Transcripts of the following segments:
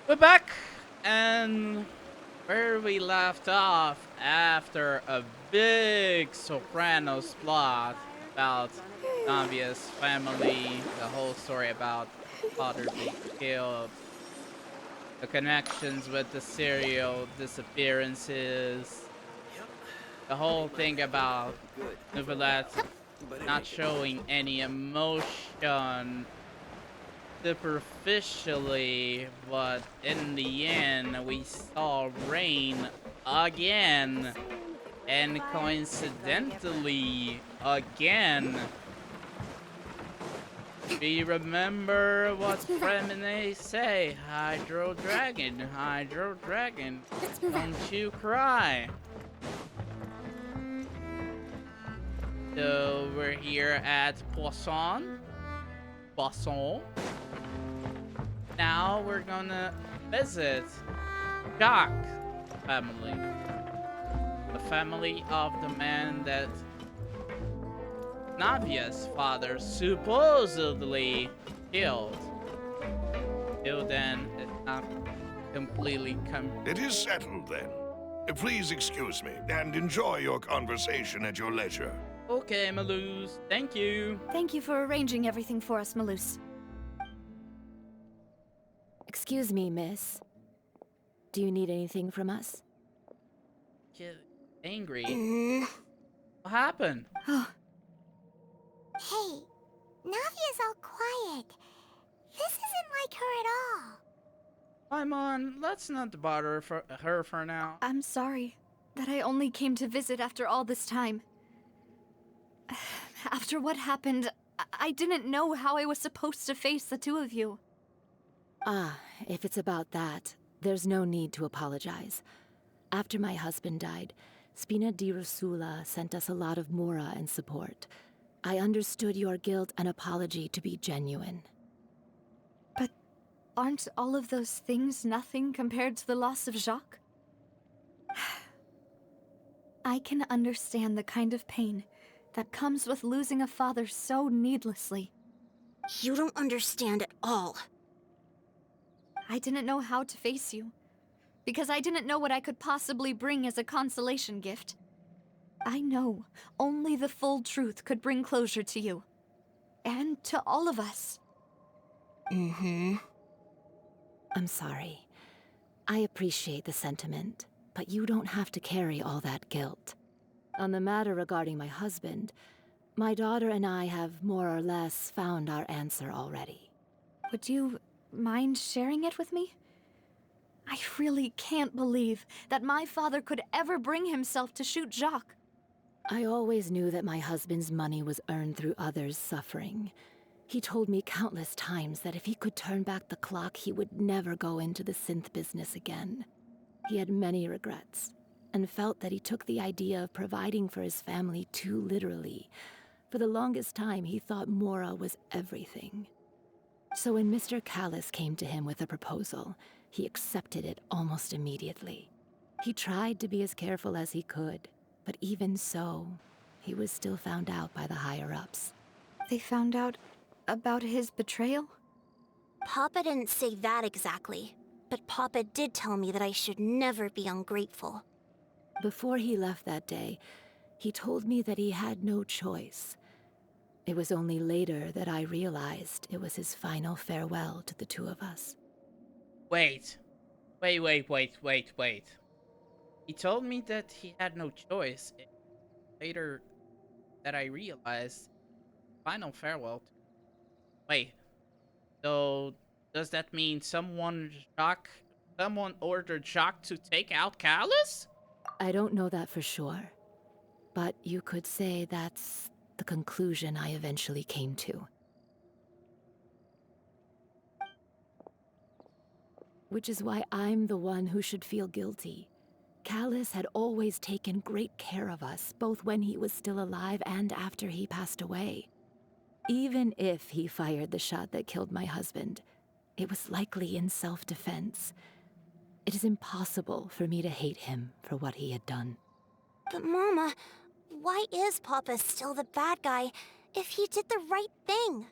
We're back, and where we left off after a big Sopranos plot about Navia's family, the whole story about father being killed, the connections with the serial disappearances, the whole thing about Novelette not showing any emotion superficially, but in the end, we saw Rain again, and coincidentally, again. We remember what Fremine say, Hydro Dragon, don't you cry. So we're here at Poisson. Now we're gonna visit Jacques' family. The family of the man that Navia's father supposedly killed. Till then, it's not completely It is settled then. Please excuse me and enjoy your conversation at your leisure. Okay, Malouse, thank you. Thank you for arranging everything for us, Malouse. Excuse me, miss. Do you need anything from us? Kid, angry. What happened? Hey, Navia's all quiet. This isn't like her at all. Paimon, let's not bother her for now. I'm sorry that I only came to visit after all this time. After what happened, I didn't know how I was supposed to face the two of you. Ah, if it's about that, there's no need to apologize. After my husband died, Spina di Rosula sent us a lot of mora and support. I understood your guilt and apology to be genuine. But aren't all of those things nothing compared to the loss of Jacques? I can understand the kind of pain that comes with losing a father so needlessly. You don't understand at all. I didn't know how to face you, because I didn't know what I could possibly bring as a consolation gift. I know only the full truth could bring closure to you. And to all of us. I'm sorry. I appreciate the sentiment, but you don't have to carry all that guilt. On the matter regarding my husband, my daughter and I have more or less found our answer already. Would you mind sharing it with me? I really can't believe that my father could ever bring himself to shoot Jacques. I always knew that my husband's money was earned through others' suffering. He told me countless times that if he could turn back the clock, he would never go into the synth business again. He had many regrets, and felt that he took the idea of providing for his family too literally. For the longest time, he thought Mora was everything. So when Mr. Callis came to him with a proposal, he accepted it almost immediately. He tried to be as careful as he could, but even so, he was still found out by the higher-ups. They found out about his betrayal? Papa didn't say that exactly, but Papa did tell me that I should never be ungrateful. Before he left that day, he told me that he had no choice. It was only later that I realized it was his final farewell to the two of us. Wait. He told me that he had no choice. Later that I realized, final farewell. Wait, so does that mean someone ordered Jacques to take out Callus? I don't know that for sure, but you could say that's the conclusion I eventually came to. Which is why I'm the one who should feel guilty. Callus had always taken great care of us, both when he was still alive and after he passed away. Even if he fired the shot that killed my husband, it was likely in self-defense. It is impossible for me to hate him for what he had done. But Mama, why is Papa still the bad guy if he did the right thing?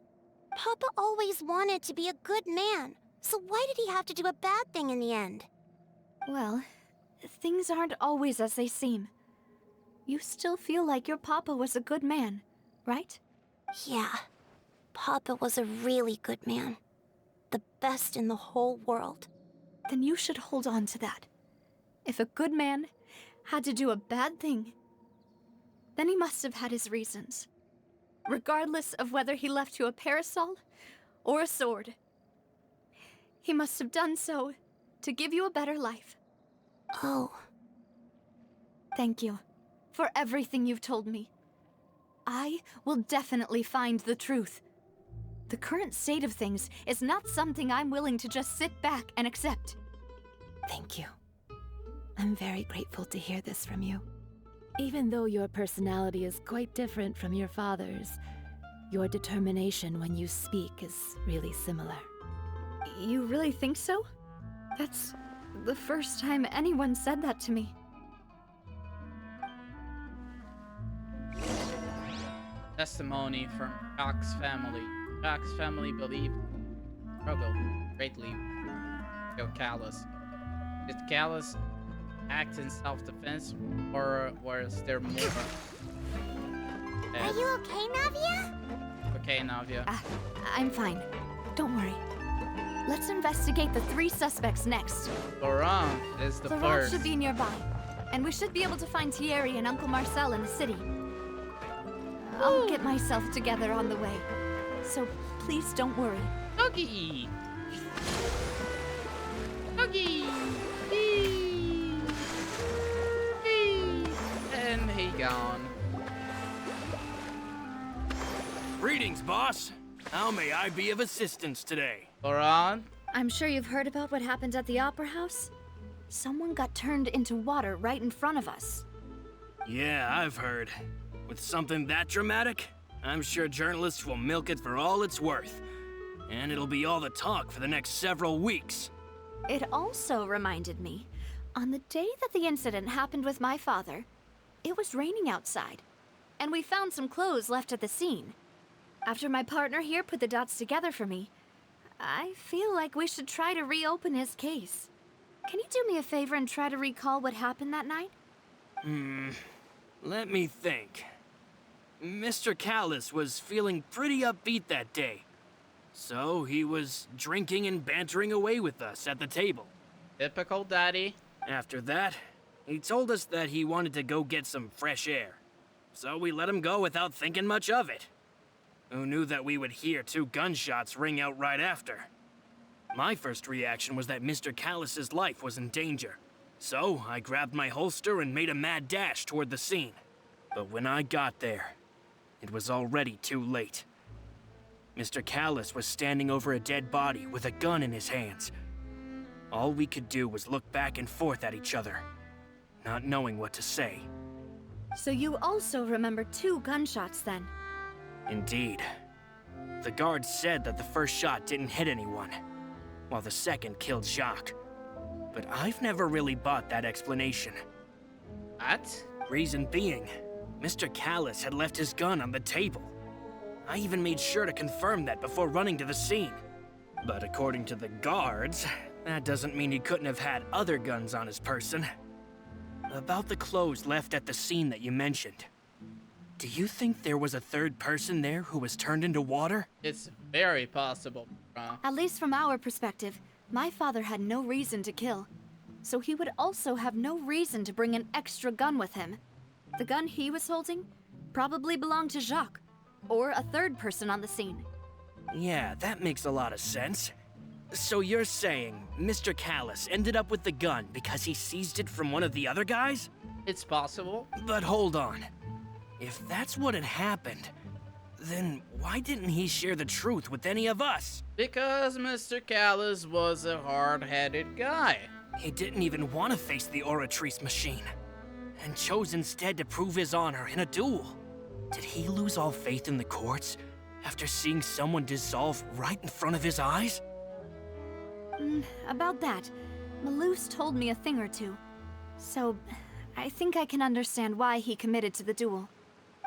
Papa always wanted to be a good man, So why did he have to do a bad thing in the end? Well, things aren't always as they seem. You still feel like your papa was a good man, right? Yeah, Papa was a really good man. The best in the whole world. Then you should hold on to that. If a good man had to do a bad thing, then he must have had his reasons. Regardless of whether he left you a parasol or a sword. He must have done so to give you a better life. Oh. Thank you for everything you've told me. I will definitely find the truth. The current state of things is not something I'm willing to just sit back and accept. Thank you. I'm very grateful to hear this from you. Even though your personality is quite different from your father's, your determination when you speak is really similar. You really think so? That's the first time anyone said that to me. Testimony from Jock's family. Jock's family believed struggled greatly with Callus. Did Callus act in self-defense, or was there more? Are you okay, Navia? Okay, Navia. I'm fine. Don't worry. Let's investigate the 3 suspects next. Laurent is the Laurent first. should be nearby, and we should be able to find Thierry and Uncle Marcel in the city. I'll get myself together on the way, so please don't worry. Doggy! Doggy! Eee! Eee! And he gone. Greetings, boss. How may I be of assistance today? Laurent? I'm sure you've heard about what happened at the Opera House. Someone got turned into water right in front of us. Yeah, I've heard. With something that dramatic, I'm sure journalists will milk it for all it's worth. And it'll be all the talk for the next several weeks. It also reminded me, on the day that the incident happened with my father, it was raining outside, and we found some clothes left at the scene. After my partner here put the dots together for me, I feel like we should try to reopen his case. Can you do me a favor and try to recall what happened that night? Let me think. Mr. Callus was feeling pretty upbeat that day. So he was drinking and bantering away with us at the table. Typical daddy. After that, he told us that he wanted to go get some fresh air. So we let him go without thinking much of it. Who knew that we would hear 2 gunshots ring out right after? My first reaction was that Mr. Callus's life was in danger. So I grabbed my holster and made a mad dash toward the scene. But when I got there, it was already too late. Mr. Callus was standing over a dead body with a gun in his hands. All we could do was look back and forth at each other, not knowing what to say. So you also remember 2 gunshots then? Indeed. The guard said that the first shot didn't hit anyone, while the second killed Jacques. But I've never really bought that explanation. What? Reason being, Mr. Callus had left his gun on the table. I even made sure to confirm that before running to the scene. But according to the guards, that doesn't mean he couldn't have had other guns on his person. About the clothes left at the scene that you mentioned. Do you think there was a third person there who was turned into water? It's very possible, Laurent. At least from our perspective, my father had no reason to kill. So he would also have no reason to bring an extra gun with him. The gun he was holding probably belonged to Jacques, or a third person on the scene. Yeah, that makes a lot of sense. So you're saying Mr. Callus ended up with the gun because he seized it from one of the other guys? It's possible. But hold on. If that's what had happened, then why didn't he share the truth with any of us? Because Mr. Callus was a hard-headed guy. He didn't even want to face the Oratrice machine, and chose instead to prove his honor in a duel. Did he lose all faith in the courts after seeing someone dissolve right in front of his eyes? About that, Malouse told me a thing or two. So, I think I can understand why he committed to the duel.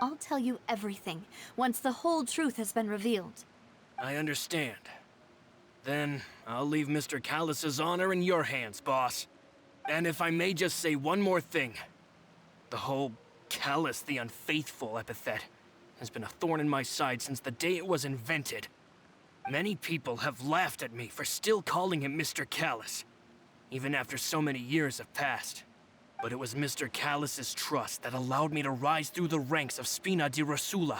I'll tell you everything once the whole truth has been revealed. I understand. Then I'll leave Mr. Callus's honor in your hands, boss. And if I may just say one more thing. The whole Callus the Unfaithful epithet has been a thorn in my side since the day it was invented. Many people have laughed at me for still calling him Mr. Callus, even after so many years have passed. But it was Mr. Callus's trust that allowed me to rise through the ranks of Spina di Rosula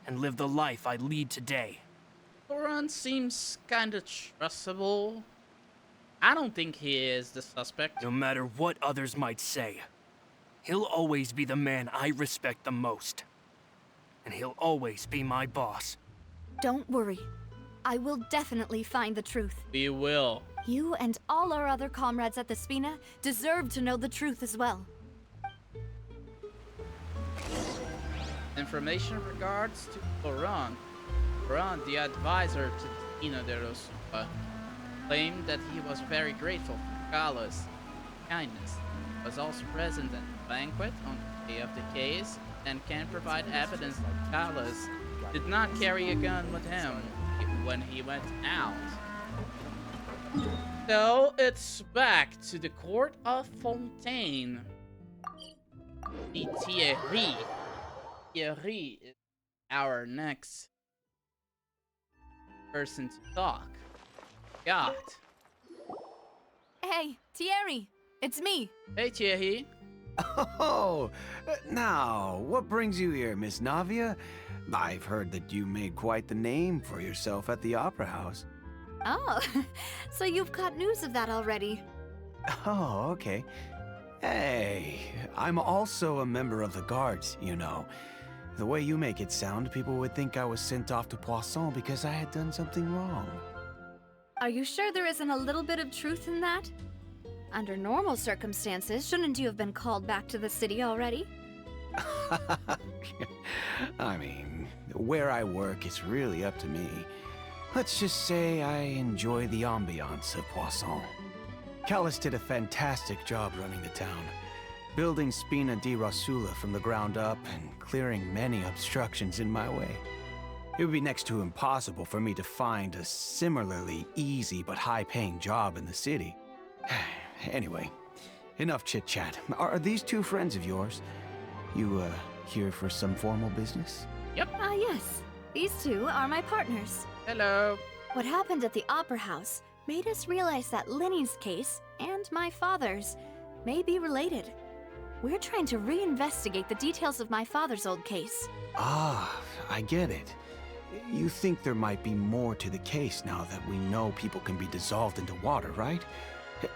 and live the life I lead today. Thoron seems kinda trustable. I don't think he is the suspect. No matter what others might say, he'll always be the man I respect the most. And he'll always be my boss. Don't worry. I will definitely find the truth. We will. You and all our other comrades at the Spina deserve to know the truth as well. Information in regards to Thoron. Thoron, the advisor to Spina de Rosula, claimed that he was very grateful for Callus' kindness. He was also present at the banquet on the day of the case and can provide evidence that Callus did not carry a gun with him when he went out. So it's back to the court of Fontaine. The Thierry. Thierry is our next person to talk. Got. Hey, Thierry, it's me. Hey Thierry. Oh, now, what brings you here, Miss Navia? I've heard that you made quite the name for yourself at the Opera House. Oh, so you've got news of that already. Oh, okay. Hey, I'm also a member of the Guards, you know. The way you make it sound, people would think I was sent off to Poisson because I had done something wrong. Are you sure there isn't a little bit of truth in that? Under normal circumstances, shouldn't you have been called back to the city already? I mean, where I work is really up to me. Let's just say I enjoy the ambiance of Poisson. Callus did a fantastic job running the town, building Spina di Rosula from the ground up and clearing many obstructions in my way. It would be next to impossible for me to find a similarly easy but high-paying job in the city. Anyway, enough chit-chat. Are these two friends of yours? You, here for some formal business? Yep. Yes. These two are my partners. Hello. What happened at the Opera House made us realize that Linny's case and my father's may be related. We're trying to reinvestigate the details of my father's old case. Ah, I get it. You think there might be more to the case now that we know people can be dissolved into water, right?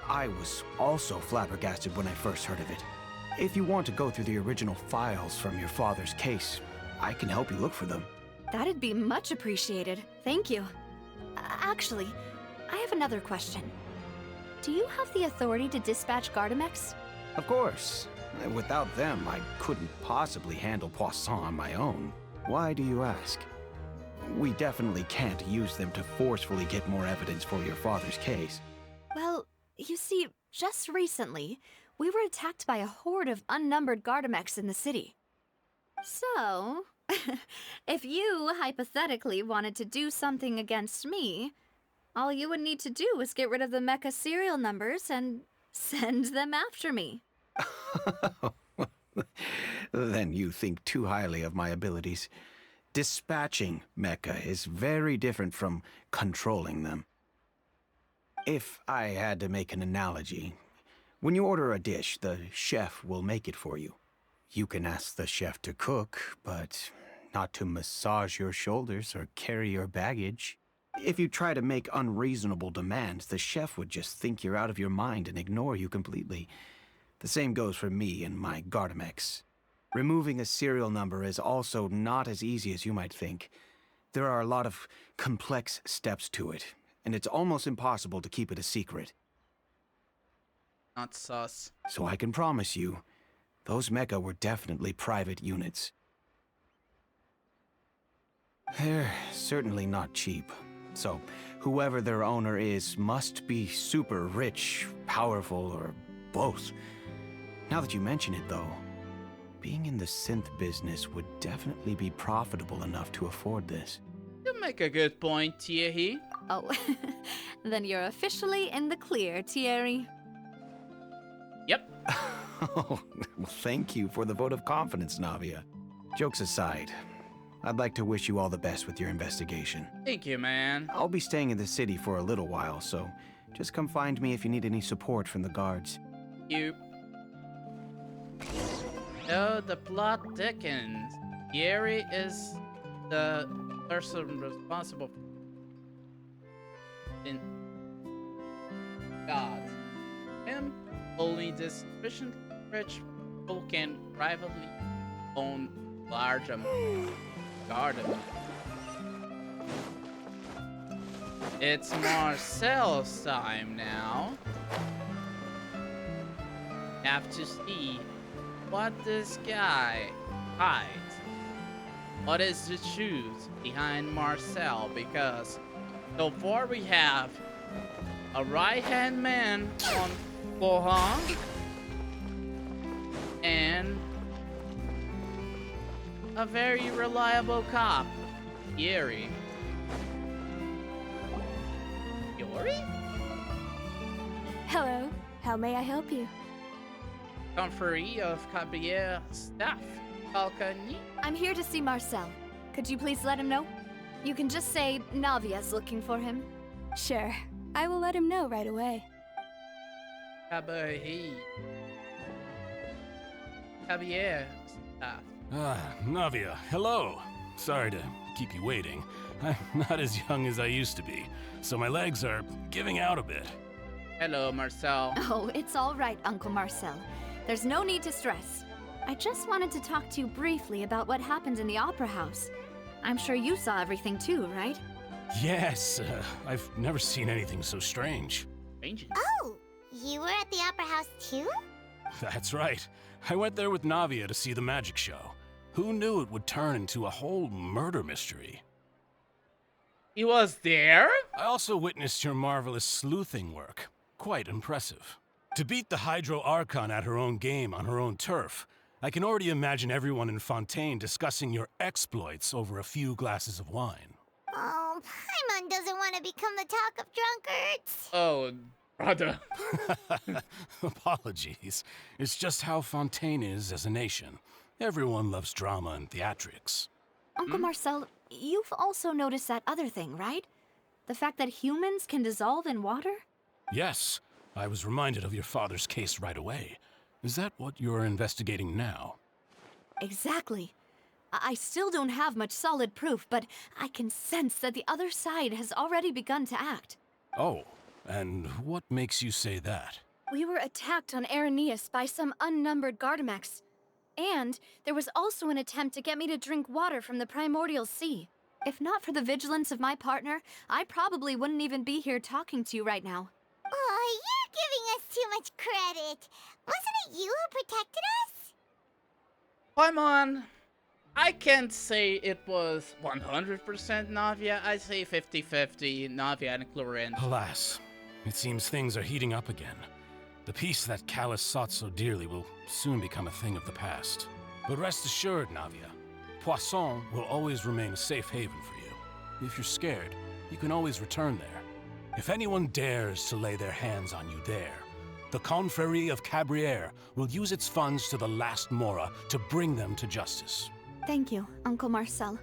I was also flabbergasted when I first heard of it. If you want to go through the original files from your father's case, I can help you look for them. That'd be much appreciated. Thank you. Actually, I have another question. Do you have the authority to dispatch Gardamex? Of course. Without them, I couldn't possibly handle Poisson on my own. Why do you ask? We definitely can't use them to forcefully get more evidence for your father's case. Well, you see, just recently, we were attacked by a horde of unnumbered Gardamex in the city. So, if you hypothetically wanted to do something against me, all you would need to do is get rid of the mecha serial numbers and send them after me. Then you think too highly of my abilities. Dispatching mecha is very different from controlling them. If I had to make an analogy, when you order a dish, the chef will make it for you. You can ask the chef to cook, but not to massage your shoulders or carry your baggage. If you try to make unreasonable demands, the chef would just think you're out of your mind and ignore you completely. The same goes for me and my Gardamex. Removing a serial number is also not as easy as you might think. There are a lot of complex steps to it, and it's almost impossible to keep it a secret. Not sus. So I can promise you, those mecha were definitely private units. They're certainly not cheap. So, whoever their owner is must be super rich, powerful, or both. Now that you mention it, though, being in the synth business would definitely be profitable enough to afford this. You make a good point, Thierry. Oh, then you're officially in the clear, Thierry. Yep. Oh, well, thank you for the vote of confidence, Navia. Jokes aside, I'd like to wish you all the best with your investigation. Thank you, man. I'll be staying in the city for a little while, so just come find me if you need any support from the guards. You. So the plot thickens. Thierry is the person responsible in God. Him, only the sufficient rich people can privately own large amounts of garden. It's Marcel's time now. Have to see what this guy hides. What is the truth behind Marcel? Because so far we have a right-hand man on Bohan and a very reliable cop, Yuri. Yuri? Hello, how may I help you? Comfrey of Caballero staff. Falconi? I'm here to see Marcel. Could you please let him know? You can just say Navia's looking for him. Sure, I will let him know right away. Caballero staff. Navia, hello. Sorry to keep you waiting. I'm not as young as I used to be, so my legs are giving out a bit. Hello, Marcel. Oh, it's all right, Uncle Marcel. There's no need to stress. I just wanted to talk to you briefly about what happened in the Opera House. I'm sure you saw everything too, right? Yes, I've never seen anything so strange. Strange. Oh, you were at the Opera House too? That's right. I went there with Navia to see the magic show. Who knew it would turn into a whole murder mystery? He was there? I also witnessed your marvelous sleuthing work. Quite impressive. To beat the Hydro Archon at her own game on her own turf, I can already imagine everyone in Fontaine discussing your exploits over a few glasses of wine. Oh, Paimon doesn't want to become the talk of drunkards. Oh, brother. Apologies. It's just how Fontaine is as a nation. Everyone loves drama and theatrics. Uncle Marcel, you've also noticed that other thing, right? The fact that humans can dissolve in water? Yes, I was reminded of your father's case right away. Is that what you're investigating now? Exactly. I still don't have much solid proof, but I can sense that the other side has already begun to act. Oh, and what makes you say that? We were attacked on Araneus by some unnumbered Gardamex. And there was also an attempt to get me to drink water from the primordial sea. If not for the vigilance of my partner, I probably wouldn't even be here talking to you right now. Oh, you're giving us too much credit. Wasn't it you who protected us? Paimon, I can't say it was 100% Navia. I say 50-50 Navia and Chlorine. Alas, it seems things are heating up again. The peace that Callus sought so dearly will soon become a thing of the past. But rest assured, Navia, Poisson will always remain a safe haven for you. If you're scared, you can always return there. If anyone dares to lay their hands on you there, the Confrérie of Cabrières will use its funds to the last Mora to bring them to justice. Thank you, Uncle Marcel.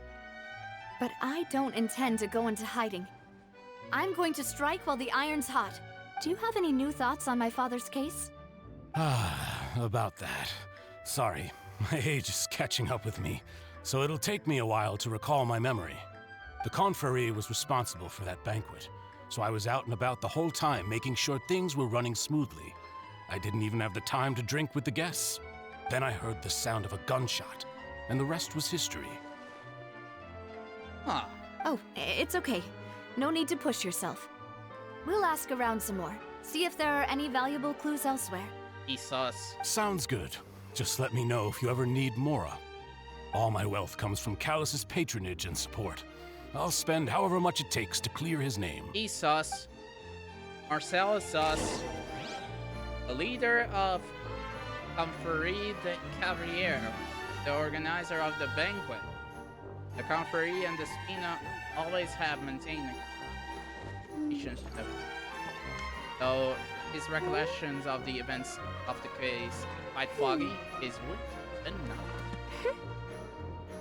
But I don't intend to go into hiding. I'm going to strike while the iron's hot. Do you have any new thoughts on my father's case? About that. Sorry, my age is catching up with me, so it'll take me a while to recall my memory. The Confrérie was responsible for that banquet, so I was out and about the whole time making sure things were running smoothly. I didn't even have the time to drink with the guests. Then I heard the sound of a gunshot, and the rest was history. Huh. Oh, it's okay. No need to push yourself. We'll ask around some more. See if there are any valuable clues elsewhere. He sus. Sounds good. Just let me know if you ever need Mora. All my wealth comes from Callus's patronage and support. I'll spend however much it takes to clear his name. He sus. Marcel is sus. The leader of Confrérie de Cavalier, the organizer of the banquet. The Confrérie and the Spina always have maintained relationship. Though his recollections of the events of the case quite foggy, his would enough.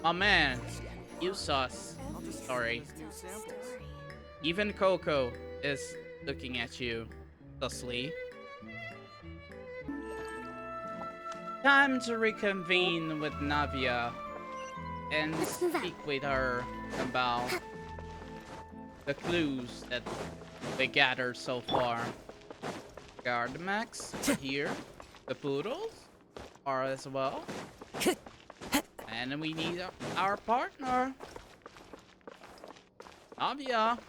My man, you sus. Sorry. Even Coco is looking at you, thusly. Time to reconvene with Navia and speak with her about the clues that we gathered so far. Gardemax are here. The poodles are as well. And we need our partner. Navia.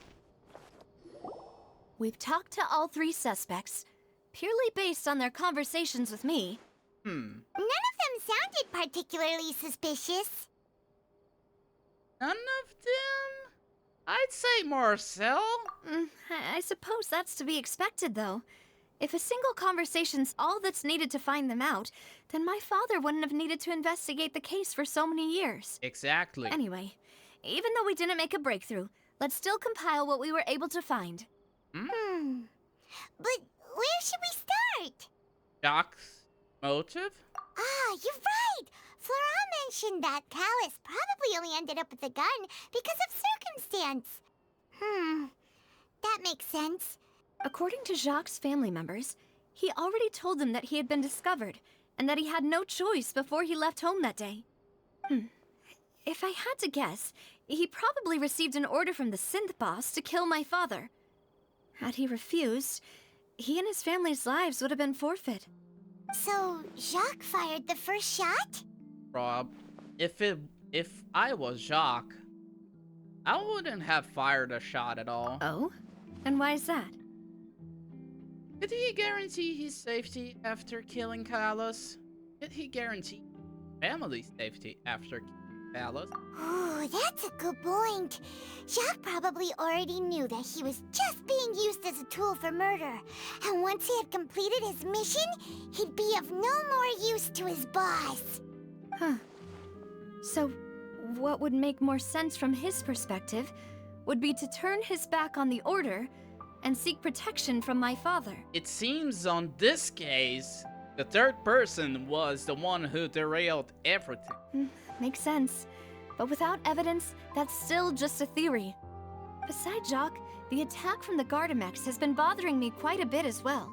We've talked to all 3 suspects, purely based on their conversations with me. None of them sounded particularly suspicious. None of them? I'd say Marcel. I suppose that's to be expected, though. If a single conversation's all that's needed to find them out, then my father wouldn't have needed to investigate the case for so many years. Exactly. Anyway, even though we didn't make a breakthrough, let's still compile what we were able to find. But where should we start? Jacques' motive? Ah, you're right! Flora mentioned that Callus probably only ended up with the gun because of circumstance. That makes sense. According to Jacques' family members, he already told them that he had been discovered, and that he had no choice before he left home that day. If I had to guess, he probably received an order from the synth boss to kill my father. Had he refused, he and his family's lives would have been forfeit. So, Jacques fired the first shot? Rob, if I was Jacques, I wouldn't have fired a shot at all. Oh? And why is that? Did he guarantee his safety after killing Callus? Did he guarantee family's safety after killing Callus? Ooh, that's a good point. Jacques probably already knew that he was just being used as a tool for murder. And once he had completed his mission, he'd be of no more use to his boss. So, what would make more sense from his perspective would be to turn his back on the order and seek protection from my father. It seems on this case, the third person was the one who derailed everything. Makes sense. But without evidence, that's still just a theory. Besides Jacques, the attack from the Gardamex has been bothering me quite a bit as well.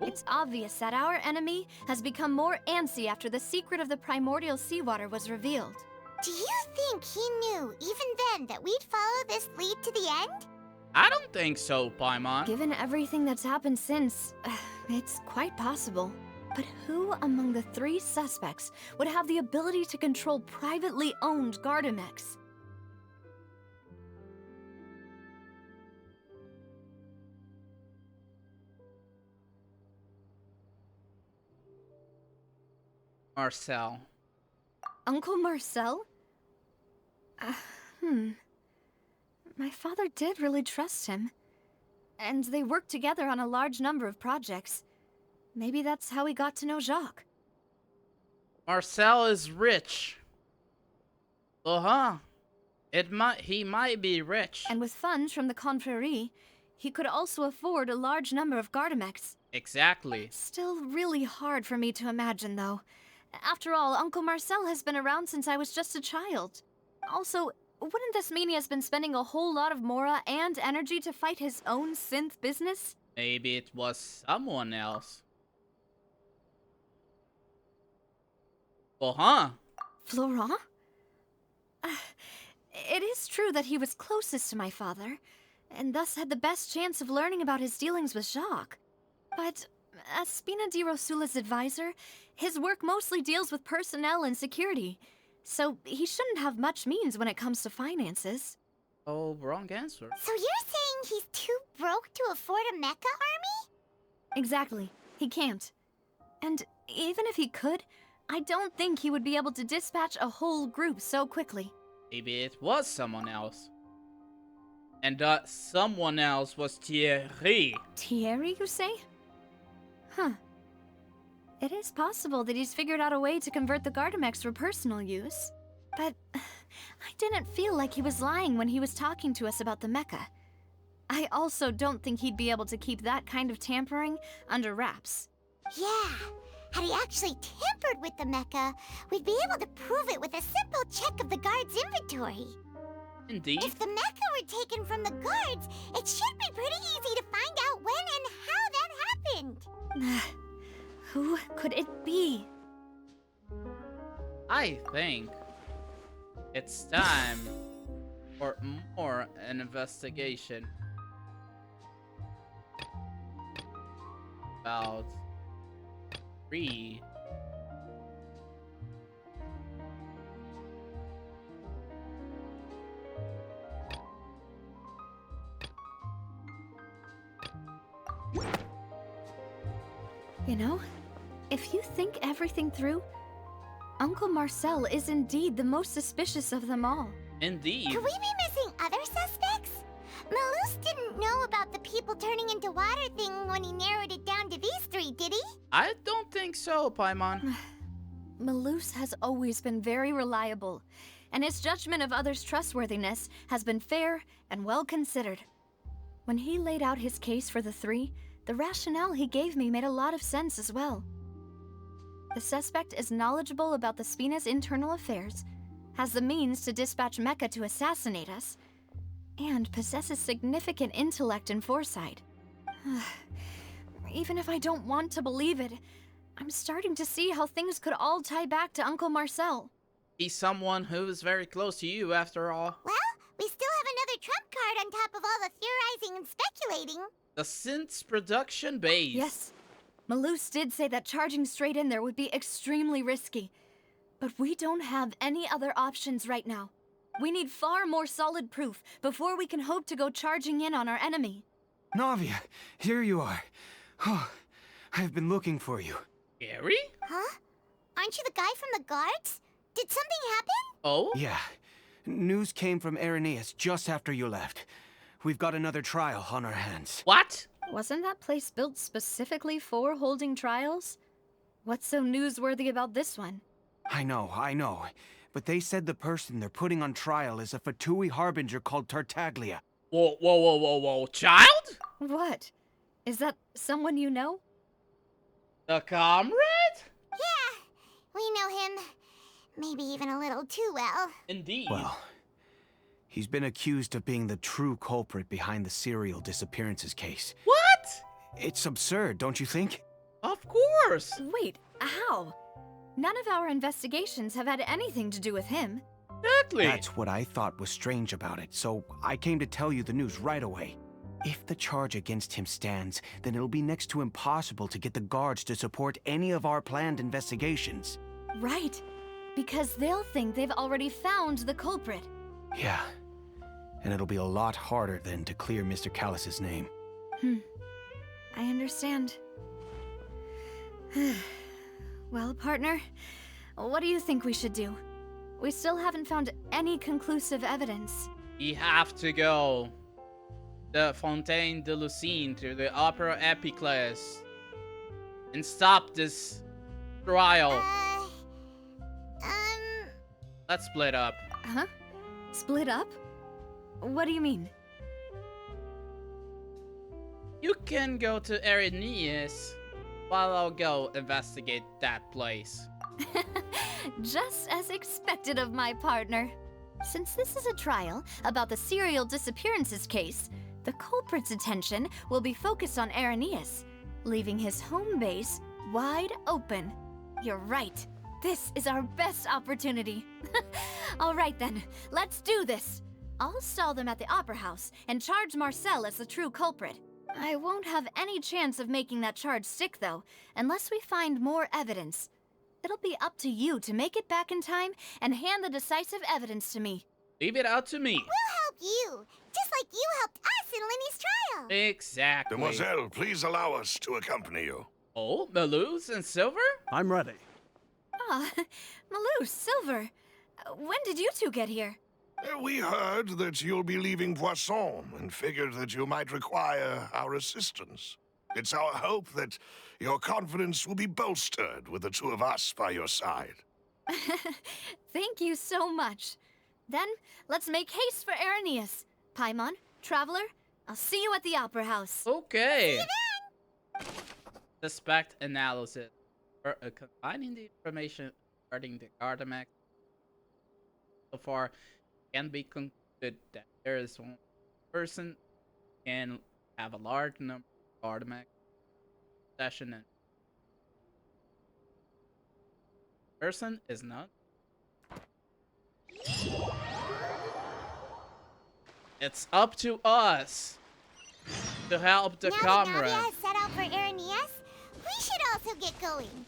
It's obvious that our enemy has become more antsy after the secret of the primordial seawater was revealed. Do you think he knew, even then, that we'd follow this lead to the end? I don't think so, Paimon. Given everything that's happened since, it's quite possible. But who among the 3 suspects would have the ability to control privately owned Gardamex? Marcel. Uncle Marcel? My father did really trust him. And they worked together on a large number of projects. Maybe that's how he got to know Jacques. Marcel is rich. He might be rich. And with funds from the Confrérie, he could also afford a large number of Gardamex. Exactly. Still really hard for me to imagine, though. After all, Uncle Marcel has been around since I was just a child. Also, wouldn't this mean he has been spending a whole lot of mora and energy to fight his own synth business? Maybe it was someone else. Florent? It is true that he was closest to my father, and thus had the best chance of learning about his dealings with Jacques. But as Spina di Rosula's advisor, his work mostly deals with personnel and security, so he shouldn't have much means when it comes to finances. Oh, wrong answer. So you're saying he's too broke to afford a mecha army? Exactly. He can't. And even if he could, I don't think he would be able to dispatch a whole group so quickly. Maybe it was someone else. And that someone else was Thierry. Thierry, you say? It is possible that he's figured out a way to convert the Gardamex for personal use. But I didn't feel like he was lying when he was talking to us about the mecha. I also don't think he'd be able to keep that kind of tampering under wraps. Yeah, had he actually tampered with the mecha, we'd be able to prove it with a simple check of the guard's inventory. Indeed. If the mecha were taken from the guards, it should be pretty easy to find out when and how that happened. Who could it be? I think it's time for more an investigation about 3. You know, if you think everything through, Uncle Marcel is indeed the most suspicious of them all. Indeed. Could we be missing other suspects? Malus didn't know about the people turning into water thing when he narrowed it down to these 3, did he? I don't think so, Paimon. Malus has always been very reliable, and his judgment of others' trustworthiness has been fair and well considered. When he laid out his case for the 3, the rationale he gave me made a lot of sense as well. The suspect is knowledgeable about the Spina's internal affairs, has the means to dispatch Mecha to assassinate us, and possesses significant intellect and foresight. Even if I don't want to believe it, I'm starting to see how things could all tie back to Uncle Marcel. He's someone who's very close to you, after all. Well, we still have another trump card on top of all the theorizing and speculating. The synth's production base. Yes, Malus did say that charging straight in there would be extremely risky. But we don't have any other options right now. We need far more solid proof before we can hope to go charging in on our enemy. Navia, here you are. Oh, I've been looking for you. Gary? Huh? Aren't you the guy from the guards? Did something happen? Oh? Yeah. News came from Irenaeus just after you left. We've got another trial on our hands. What? Wasn't that place built specifically for holding trials? What's so newsworthy about this one? I know. But they said the person they're putting on trial is a Fatui harbinger called Tartaglia. Whoa. Child? What? Is that someone you know? The comrade? Yeah, we know him. Maybe even a little too well. Indeed. Well, he's been accused of being the true culprit behind the serial disappearances case. What? It's absurd, don't you think? Of course. Wait, how? None of our investigations have had anything to do with him. Exactly. That's what I thought was strange about it, so I came to tell you the news right away. If the charge against him stands, then it'll be next to impossible to get the guards to support any of our planned investigations. Right, because they'll think they've already found the culprit. Yeah, and it'll be a lot harder then to clear Mr. Callus's name. I understand. Well, partner, what do you think we should do? We still haven't found any conclusive evidence. We have to go. The Fontaine de Lucine to the Opera Epiclese and stop this trial. Let's split up. Huh? Split up? What do you mean? You can go to Irenaeus while I'll go investigate that place. Just as expected of my partner. Since this is a trial about the serial disappearances case, the culprit's attention will be focused on Irenaeus, leaving his home base wide open. You're right. This is our best opportunity. All right then, let's do this. I'll stall them at the Opera House and charge Marcel as the true culprit. I won't have any chance of making that charge stick, though, unless we find more evidence. It'll be up to you to make it back in time and hand the decisive evidence to me. Leave it out to me. We'll help you, just like you helped us in Lenny's trial. Exactly. Demoiselle, please allow us to accompany you. Oh, Malus and Silver? I'm ready. Ah, Malus, Silver. When did you two get here? We heard that you'll be leaving Poisson and figured that you might require our assistance. It's our hope that your confidence will be bolstered with the two of us by your side. Thank you so much. Then, let's make haste for Irenaeus. Paimon, Traveler, I'll see you at the Opera House. Okay. Suspect analysis. Combining the information regarding the Gardamex so far can be concluded that there is one person can have a large number of Gardamex possession and person is not. It's up to us to help the now comrade. that Navia has set out for Aranias, we should also get going.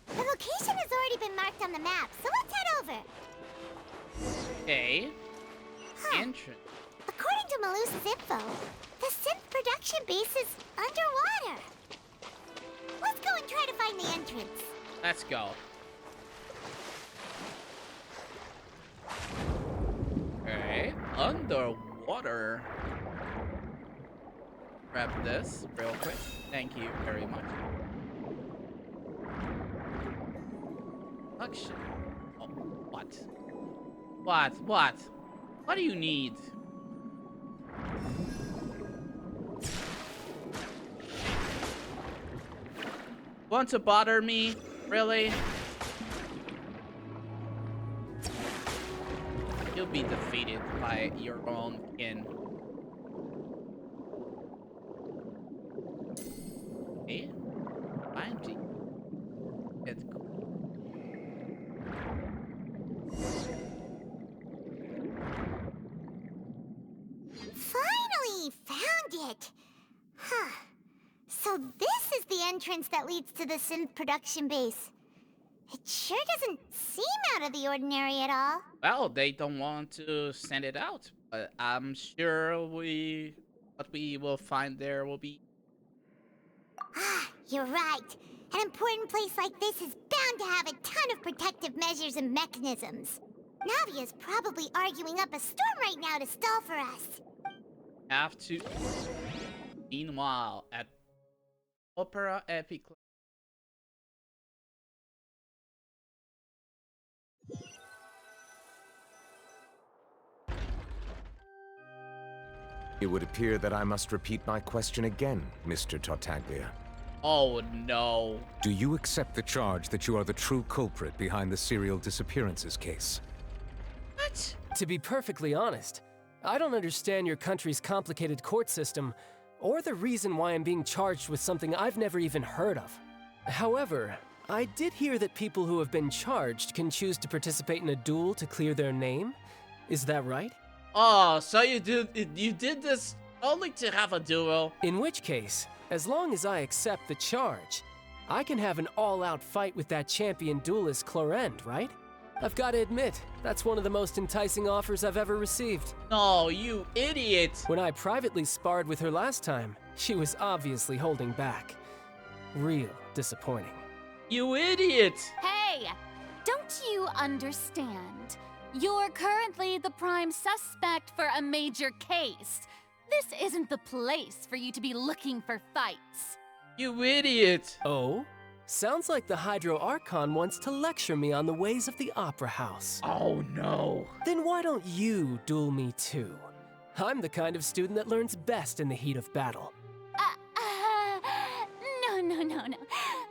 The location has already been marked on the map, so let's head over. Okay. Huh. Entrance. According to Malus's info, the synth production base is underwater. Let's go and try to find the entrance. Let's go. Okay. Underwater. Grab this real quick. Thank you very much. Suction. Oh, what? What? What do you need? Want to bother me? Really? You'll be defeated by your own kin. Okay. I'm it's cool. Finally found it. Huh. So this is the entrance that leads to the synth production base. It sure doesn't seem out of the ordinary at all. Well, they don't want to send it out, but I'm sure what we will find there will be. Ah, you're right. An important place like this is bound to have a ton of protective measures and mechanisms. Navia's probably arguing up a storm right now to stall for us. Have to. Meanwhile, at Opera Epic. It would appear that I must repeat my question again, Mr. Tartaglia. Oh no. Do you accept the charge that you are the true culprit behind the serial disappearances case? What? To be perfectly honest, I don't understand your country's complicated court system, or the reason why I'm being charged with something I've never even heard of. However, I did hear that people who have been charged can choose to participate in a duel to clear their name. Is that right? Oh, so you did this only to have a duel? In which case, as long as I accept the charge, I can have an all-out fight with that champion duelist Clorend, right? I've got to admit, that's one of the most enticing offers I've ever received. No, you idiot! When I privately sparred with her last time, she was obviously holding back. Real disappointing. You idiot! Hey, don't you understand? You're currently the prime suspect for a major case. This isn't the place for you to be looking for fights. You idiot! Oh? Sounds like the Hydro Archon wants to lecture me on the ways of the Opera House. Oh no. Then why don't you duel me too? I'm the kind of student that learns best in the heat of battle. No.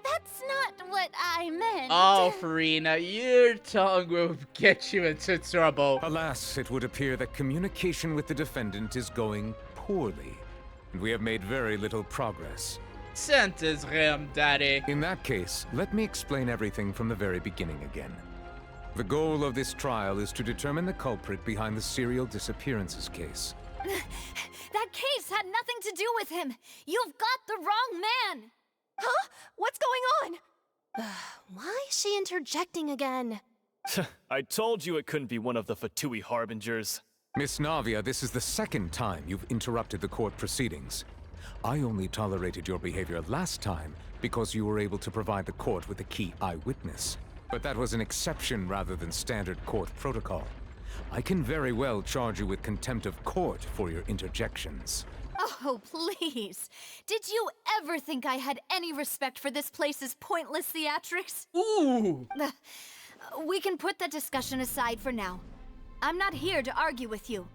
That's not what I meant. Oh, Farina, your tongue will get you into trouble. Alas, it would appear that communication with the defendant is going poorly, and we have made very little progress. Sentence him, Daddy. In that case, let me explain everything from the very beginning again. The goal of this trial is to determine the culprit behind the serial disappearances case. That case had nothing to do with him. You've got the wrong man. Huh? What's going on? Why is she interjecting again? I told you it couldn't be one of the Fatui Harbingers. Miss Navia, this is the second time you've interrupted the court proceedings. I only tolerated your behavior last time because you were able to provide the court with a key eyewitness. But that was an exception rather than standard court protocol. I can very well charge you with contempt of court for your interjections. Oh, please. Did you ever think I had any respect for this place's pointless theatrics? Ooh! We can put that discussion aside for now. I'm not here to argue with you.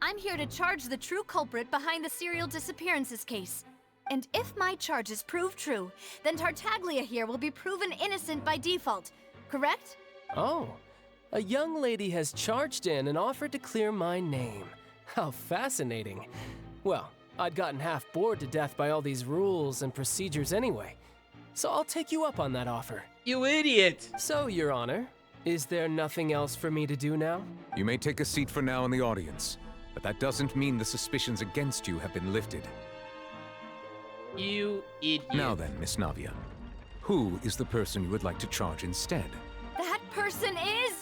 I'm here to charge the true culprit behind the serial disappearances case. And if my charges prove true, then Tartaglia here will be proven innocent by default, correct? Oh, a young lady has charged in and offered to clear my name. How fascinating. Well, I'd gotten half bored to death by all these rules and procedures anyway, so I'll take you up on that offer. You idiot! So, Your Honor, is there nothing else for me to do now? You may take a seat for now in the audience, but that doesn't mean the suspicions against you have been lifted. You idiot. Now then, Miss Navia, who is the person you would like to charge instead? That person is...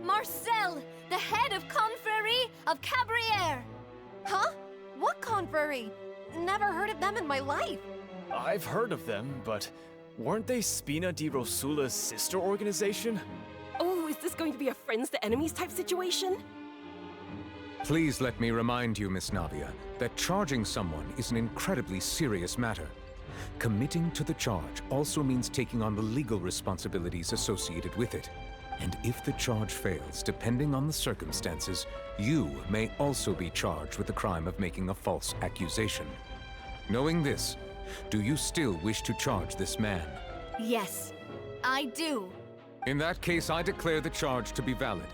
Marcel, the head of Confrérie of Cabrières! Huh? What confrérie? Never heard of them in my life. I've heard of them, but weren't they Spina di Rosula's sister organization? Oh, is this going to be a friends to enemies type situation? Please let me remind you, Miss Navia, that charging someone is an incredibly serious matter. Committing to the charge also means taking on the legal responsibilities associated with it. And if the charge fails, depending on the circumstances, you may also be charged with the crime of making a false accusation. Knowing this, do you still wish to charge this man? Yes, I do. In that case, I declare the charge to be valid.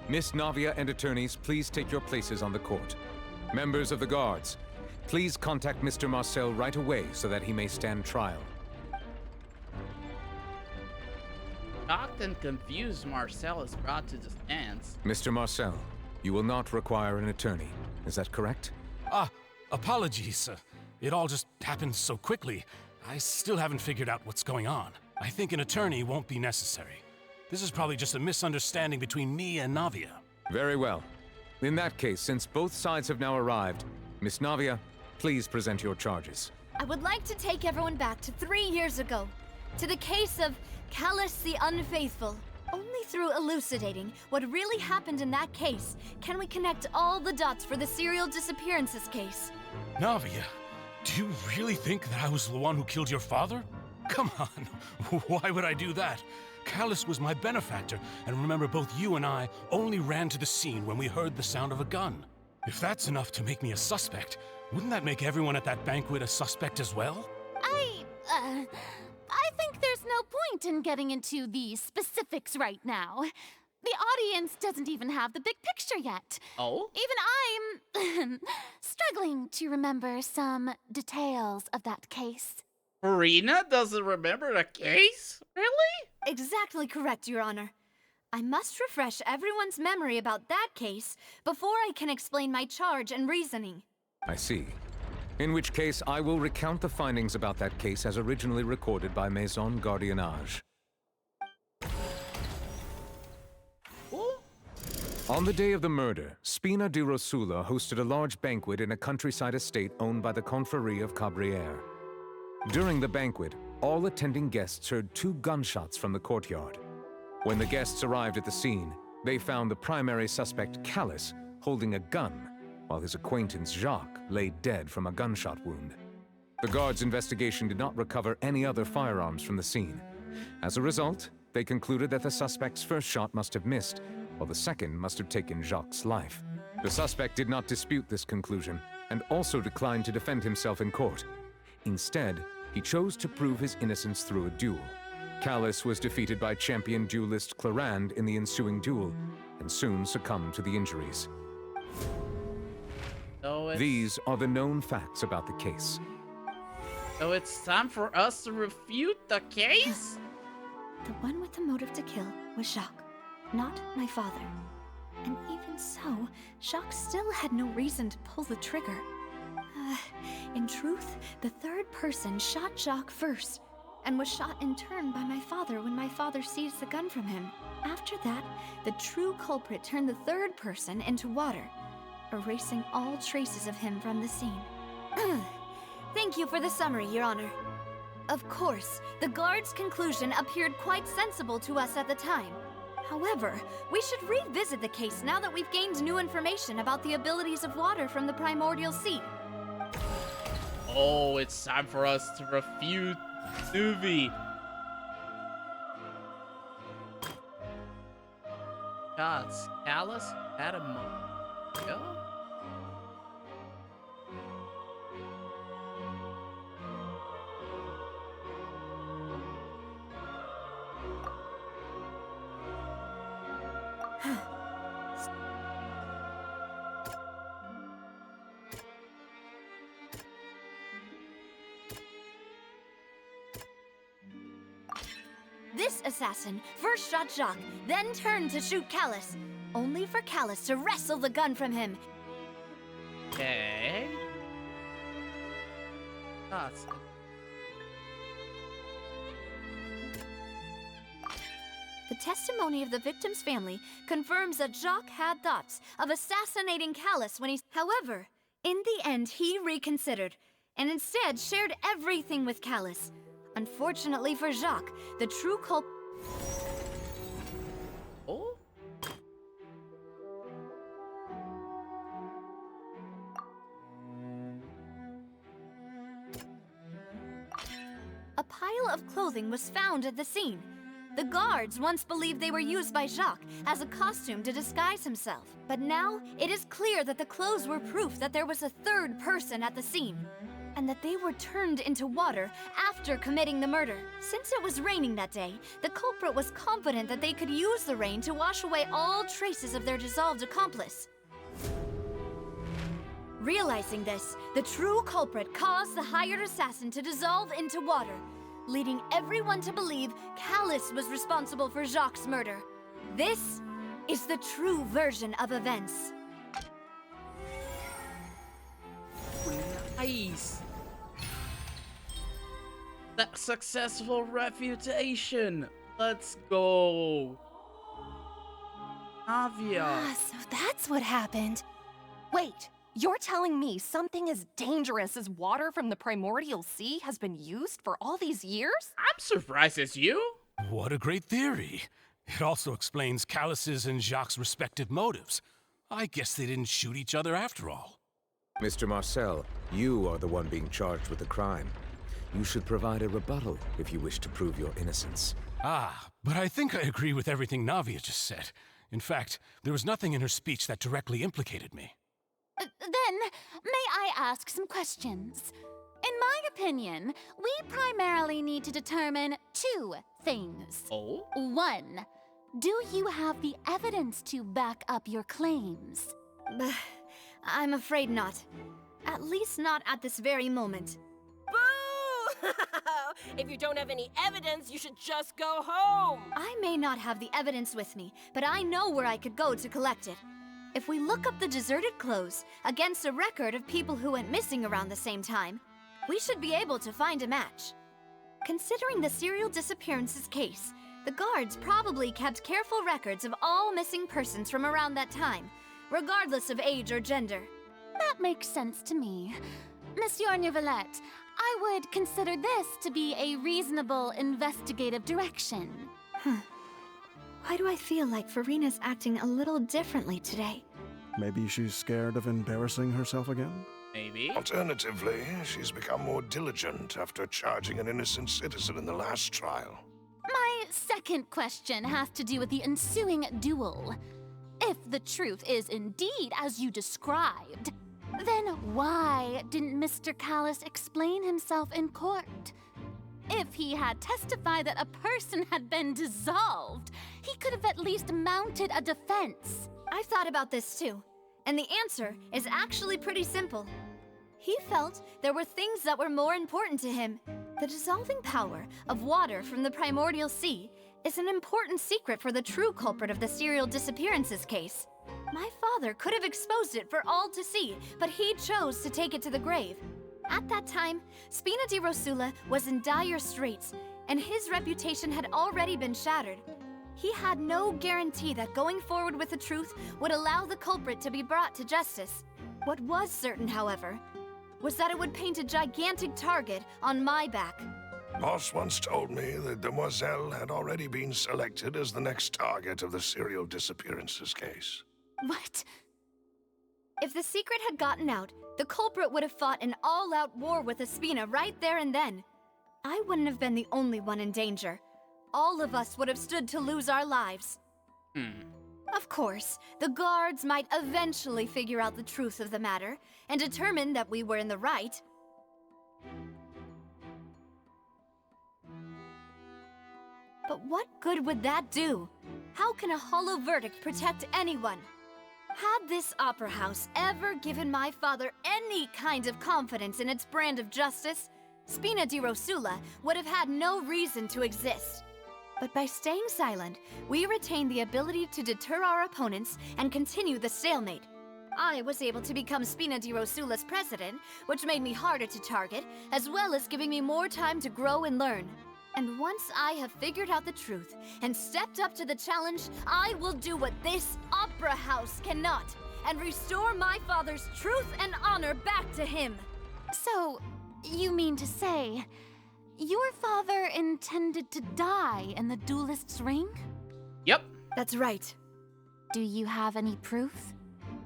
Miss Navia and attorneys, please take your places on the court. Members of the guards, please contact Mr. Marcel right away so that he may stand trial. Shocked and confused, Marcel is brought to the stands. Mr. Marcel, you will not require an attorney. Is that correct? Apologies. It all just happened so quickly. I still haven't figured out what's going on. I think an attorney won't be necessary. This is probably just a misunderstanding between me and Navia. Very well. In that case, since both sides have now arrived, Miss Navia, please present your charges. I would like to take everyone back to 3 years ago, to the case of Callus the Unfaithful. Only through elucidating what really happened in that case can we connect all the dots for the serial disappearances case. Navia, do you really think that I was the one who killed your father? Come on, why would I do that? Callus was my benefactor, and remember both you and I only ran to the scene when we heard the sound of a gun. If that's enough to make me a suspect, wouldn't that make everyone at that banquet a suspect as well? I think there's no point in getting into the specifics right now. The audience doesn't even have the big picture yet. Oh? Even I'm struggling to remember some details of that case. Marina doesn't remember the case? Really? Exactly correct, Your Honor. I must refresh everyone's memory about that case before I can explain my charge and reasoning. I see. In which case, I will recount the findings about that case as originally recorded by Maison Gardiennage. On the day of the murder, Spina di Rosula hosted a large banquet in a countryside estate owned by the Confrérie of Cabrières. During the banquet, all attending guests heard 2 gunshots from the courtyard. When the guests arrived at the scene, they found the primary suspect, Callus, holding a gun, while his acquaintance, Jacques, lay dead from a gunshot wound. The guards' investigation did not recover any other firearms from the scene. As a result, they concluded that the suspect's first shot must have missed, while the second must have taken Jacques' life. The suspect did not dispute this conclusion, and also declined to defend himself in court. Instead, he chose to prove his innocence through a duel. Callus was defeated by champion duelist Clarande in the ensuing duel, and soon succumbed to the injuries. These are the known facts about the case. So it's time for us to refute the case? The one with the motive to kill was Jacques, not my father. And even so, Jacques still had no reason to pull the trigger. In truth, the third person shot Jacques first, and was shot in turn by my father when my father seized the gun from him. After that, the true culprit turned the third person into water, erasing all traces of him from the scene. Thank you for the summary, Your Honor. Of course, the guard's conclusion appeared quite sensible to us at the time. However, we should revisit the case now that we've gained new information about the abilities of water from the primordial sea. Oh, it's time for us to refute Nuvi. Gods, Callus had a moment ago? This assassin first shot Jacques, then turned to shoot Callus, only for Callus to wrestle the gun from him. Okay. Gods. The testimony of the victim's family confirms that Jacques had thoughts of assassinating Callus when he... However, in the end, he reconsidered, and instead shared everything with Callus. Unfortunately for Jacques, the true culprit... Oh? A pile of clothing was found at the scene. The guards once believed they were used by Jacques as a costume to disguise himself. But now, it is clear that the clothes were proof that there was a third person at the scene, and that they were turned into water after committing the murder. Since it was raining that day, the culprit was confident that they could use the rain to wash away all traces of their dissolved accomplice. Realizing this, the true culprit caused the hired assassin to dissolve into water, leading everyone to believe Callus was responsible for Jacques' murder. This is the true version of events. Nice. That successful refutation. Let's go. Navia. Ah, so that's what happened. Wait, you're telling me something as dangerous as water from the primordial sea has been used for all these years? I'm surprised it's you. What a great theory. It also explains Callus's and Jacques' respective motives. I guess they didn't shoot each other after all. Mr. Marcel, you are the one being charged with the crime. You should provide a rebuttal if you wish to prove your innocence. Ah, but I think I agree with everything Navia just said. In fact, there was nothing in her speech that directly implicated me. Then, may I ask some questions? In my opinion, we primarily need to determine two things. Oh? One, do you have the evidence to back up your claims? I'm afraid not. At least not at this very moment. Boo! If you don't have any evidence, you should just go home! I may not have the evidence with me, but I know where I could go to collect it. If we look up the deserted clothes against a record of people who went missing around the same time, we should be able to find a match. Considering the serial disappearances case, the guards probably kept careful records of all missing persons from around that time, regardless of age or gender. That makes sense to me. Monsieur Neuvillette, I would consider this to be a reasonable investigative direction. Why do I feel like Farina's acting a little differently today? Maybe she's scared of embarrassing herself again? Maybe. Alternatively, she's become more diligent after charging an innocent citizen in the last trial. My second question has to do with the ensuing duel. If the truth is indeed as you described, then why didn't Mr. Callus explain himself in court? If he had testified that a person had been dissolved, he could have at least mounted a defense. I've thought about this too, and the answer is actually pretty simple. He felt there were things that were more important to him. The dissolving power of water from the primordial sea is an important secret for the true culprit of the serial disappearances case. My father could have exposed it for all to see, but he chose to take it to the grave. At that time, Spina di Rosula was in dire straits, and his reputation had already been shattered. He had no guarantee that going forward with the truth would allow the culprit to be brought to justice. What was certain, however, was that it would paint a gigantic target on my back. Boss once told me that Demoiselle had already been selected as the next target of the serial disappearances case. What? If the secret had gotten out, the culprit would have fought an all-out war with Espina right there and then. I wouldn't have been the only one in danger. All of us would have stood to lose our lives. Of course, the guards might eventually figure out the truth of the matter and determine that we were in the right. But what good would that do? How can a hollow verdict protect anyone? Had this opera house ever given my father any kind of confidence in its brand of justice, Spina di Rosula would have had no reason to exist. But by staying silent, we retain the ability to deter our opponents and continue the stalemate. I was able to become Spina di Rosula's president, which made me harder to target, as well as giving me more time to grow and learn. And once I have figured out the truth and stepped up to the challenge, I will do what this opera house cannot, and restore my father's truth and honor back to him. So, you mean to say, your father intended to die in the duelist's ring? Yep. That's right. Do you have any proof?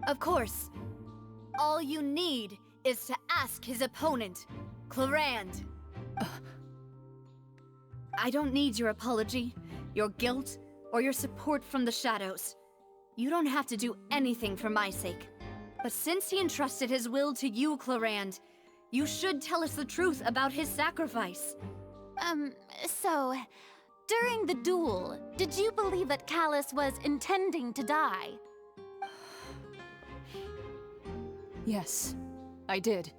Of course. All you need is to ask his opponent, Clarand. I don't need your apology, your guilt, or your support from the shadows. You don't have to do anything for my sake. But since he entrusted his will to you, Clarand, you should tell us the truth about his sacrifice. So, during the duel, did you believe that Callus was intending to die? Yes, I did.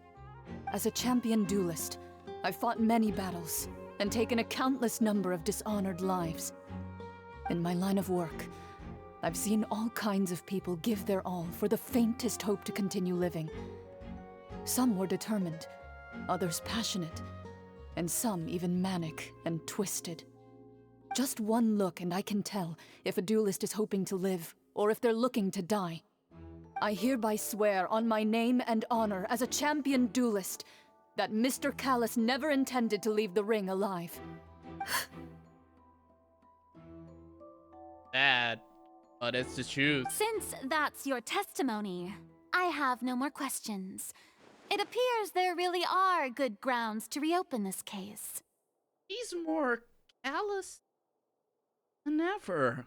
As a champion duelist, I fought many battles and taken a countless number of dishonored lives. In my line of work, I've seen all kinds of people give their all for the faintest hope to continue living. Some were determined, others passionate, and some even manic and twisted. Just one look and I can tell if a duelist is hoping to live or if they're looking to die. I hereby swear on my name and honor as a champion duelist that Mr. Callus never intended to leave the ring alive. Bad, but it's the truth. Since that's your testimony, I have no more questions. It appears there really are good grounds to reopen this case. He's more callous than ever.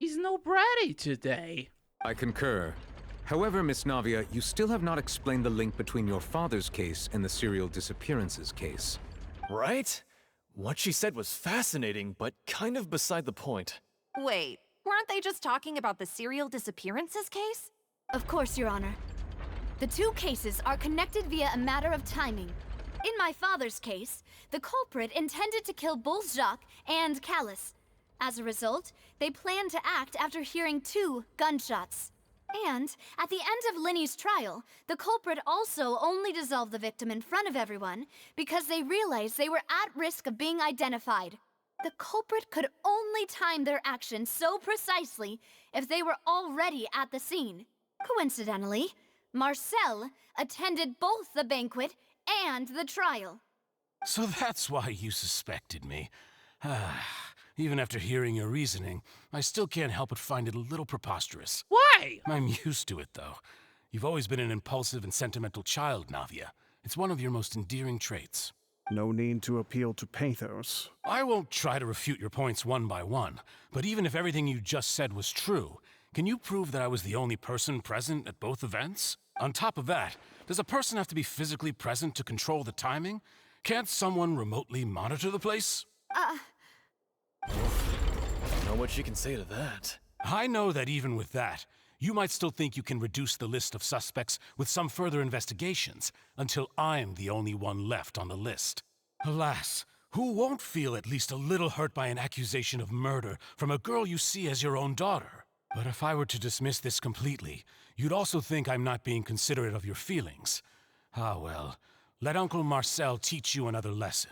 He's no bratty today. I concur. However, Miss Navia, you still have not explained the link between your father's case and the serial disappearances case. Right? What she said was fascinating, but kind of beside the point. Wait, weren't they just talking about the serial disappearances case? Of course, Your Honor. The two cases are connected via a matter of timing. In my father's case, the culprit intended to kill both Jacques and Callus. As a result, they planned to act after hearing 2 gunshots. And, at the end of Linny's trial, the culprit also only dissolved the victim in front of everyone because they realized they were at risk of being identified. The culprit could only time their actions so precisely if they were already at the scene. Coincidentally, Marcel attended both the banquet and the trial. So that's why you suspected me. Even after hearing your reasoning, I still can't help but find it a little preposterous. Why? I'm used to it, though. You've always been an impulsive and sentimental child, Navia. It's one of your most endearing traits. No need to appeal to pathos. I won't try to refute your points one by one, but even if everything you just said was true, can you prove that I was the only person present at both events? On top of that, does a person have to be physically present to control the timing? Can't someone remotely monitor the place? Don't know what she can say to that. I know that even with that, you might still think you can reduce the list of suspects with some further investigations, until I'm the only one left on the list. Alas, who won't feel at least a little hurt by an accusation of murder from a girl you see as your own daughter? But if I were to dismiss this completely, you'd also think I'm not being considerate of your feelings. Ah well, let Uncle Marcel teach you another lesson.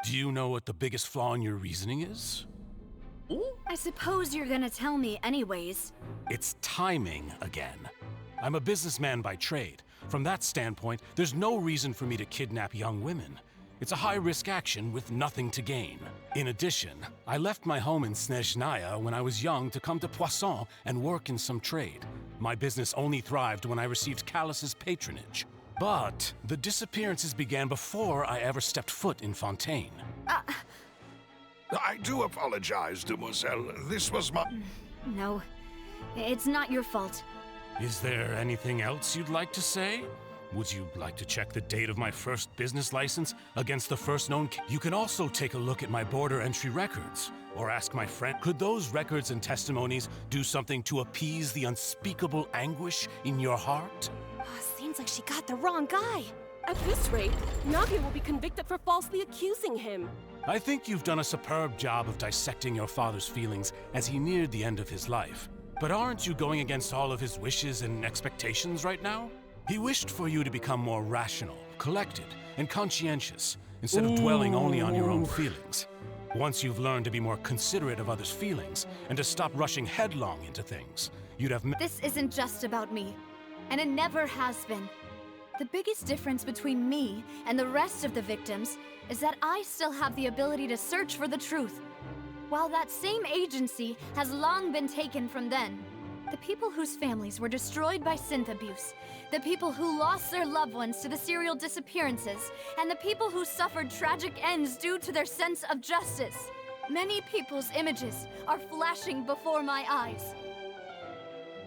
Do you know what the biggest flaw in your reasoning is? I suppose you're gonna tell me anyways. It's timing again. I'm a businessman by trade. From that standpoint, there's no reason for me to kidnap young women. It's a high-risk action with nothing to gain. In addition, I left my home in Snezhnaya when I was young to come to Poisson and work in some trade. My business only thrived when I received Callus's patronage. But the disappearances began before I ever stepped foot in Fontaine. I do apologize, demoiselle. This was my... No, it's not your fault. Is there anything else you'd like to say? Would you like to check the date of my first business license against the first known You can also take a look at my border entry records, or ask my friend, could those records and testimonies do something to appease the unspeakable anguish in your heart? Seems like she got the wrong guy. At this rate, Navia will be convicted for falsely accusing him. I think you've done a superb job of dissecting your father's feelings as he neared the end of his life. But aren't you going against all of his wishes and expectations right now? He wished for you to become more rational, collected, and conscientious, instead of dwelling only on your own feelings. Once you've learned to be more considerate of others' feelings, and to stop rushing headlong into things, you'd have... This isn't just about me, and it never has been. The biggest difference between me and the rest of the victims is that I still have the ability to search for the truth, while that same agency has long been taken from them. The people whose families were destroyed by synth abuse, the people who lost their loved ones to the serial disappearances, and the people who suffered tragic ends due to their sense of justice. Many people's images are flashing before my eyes.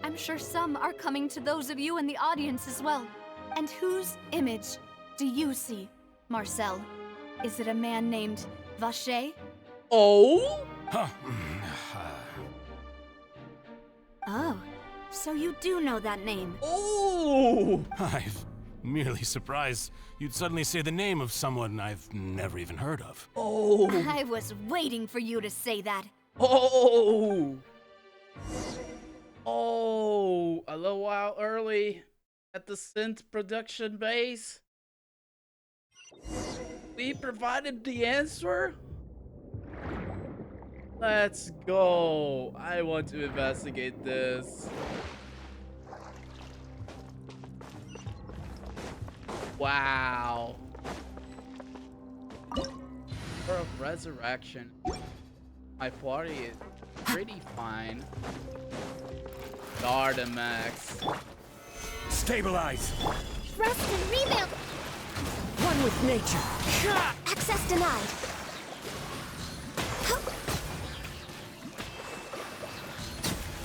I'm sure some are coming to those of you in the audience as well. And whose image do you see, Marcel? Is it a man named Vacher? Oh? Oh, so you do know that name. Oh! I'm merely surprised you'd suddenly say the name of someone I've never even heard of. Oh! I was waiting for you to say that. Oh! Oh! A little while early at the synth production base. We provided the answer? Let's go. I want to investigate this. Wow. For a resurrection, my party is pretty fine. Gardamax. Stabilize. Rest and rebuild. One with nature. Access denied.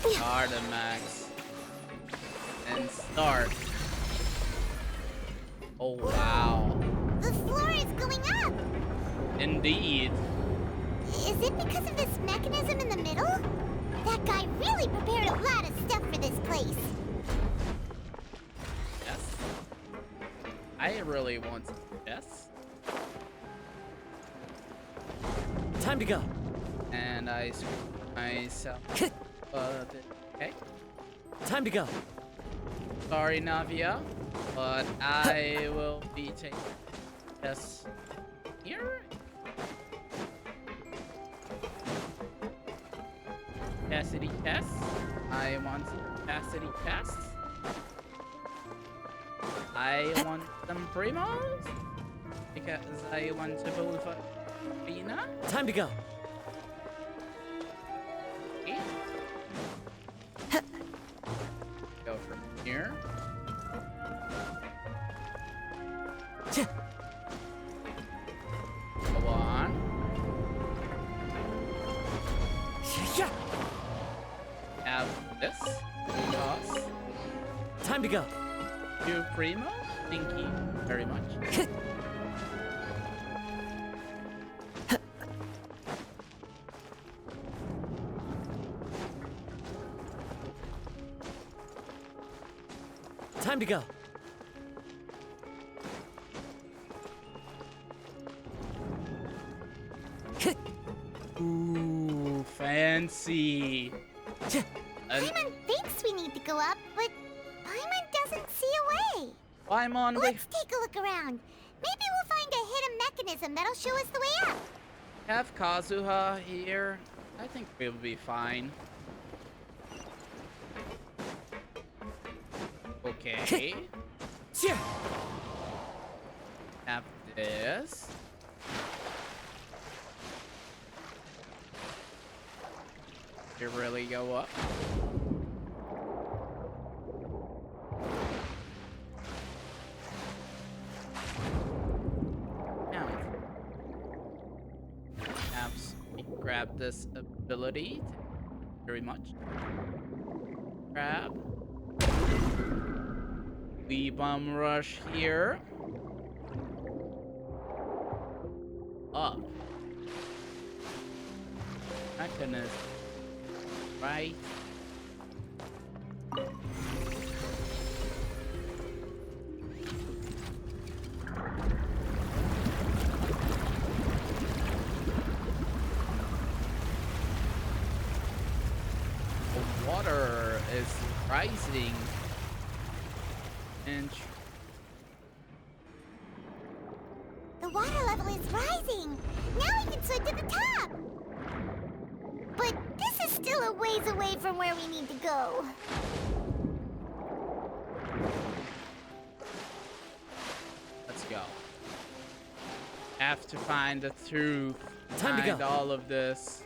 Gardamax. And start. Oh wow. The floor is going up. Indeed. Is it because of this mechanism in the middle? That guy really prepared a lot of stuff for this place. Yes. I really want some yes. Time to go. And I screwed myself a bit. Okay. Time to go. Sorry, Navia, but I will be taking this here. Cassidy tests. I want Cassidy tests. I want some primos because I want to build for Bina. Time to go. Okay. Go from here. Go on. Have this. Toss. Time to go. You primo. Thank you very much. Time to go. Ooh, fancy. Paimon thinks we need to go up, but Paimon doesn't see a way. Paimon, Let's take a look around. Maybe we'll find a hidden mechanism that'll show us the way up. Have Kazuha here. I think we'll be fine. Okay. Have this. It really go up. Now, perhaps we grab this ability. Very much. Grab. We bum rush here. Up. Mechanism. Right. The water is rising. And The water level is rising. Now we can swim to the top. But this is still a ways away from where we need to go. let's go. Have to find the truth Time to behind go. all of this.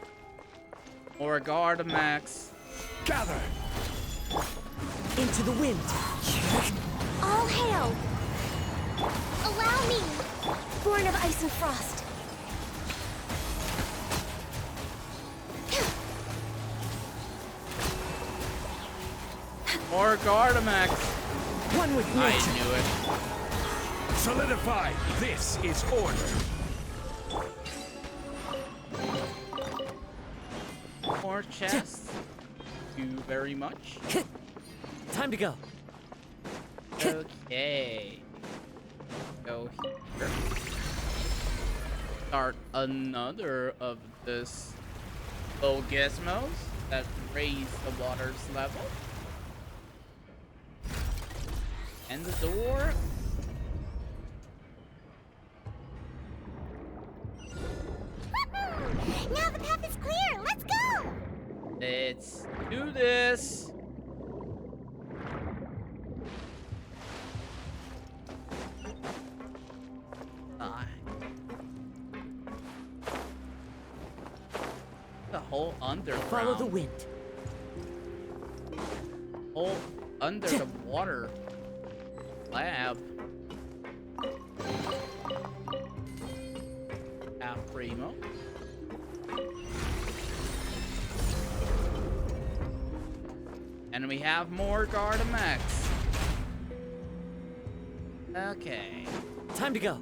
Or Gardamax. Gather! Into the wind! All hail! Allow me! Born of ice and frost. Or Gardamax. One with I nature. knew it. Solidify! This is order! More chests. Thank you very much. Time to go. Okay. Go here. Start another of this little gizmos that raise the water's level. And the door. Now the path is clear. Let's go. Let's do this. The whole underground. Follow the wind. Whole under the water lab. Primo. And we have more Gardamax. Okay. Time to go.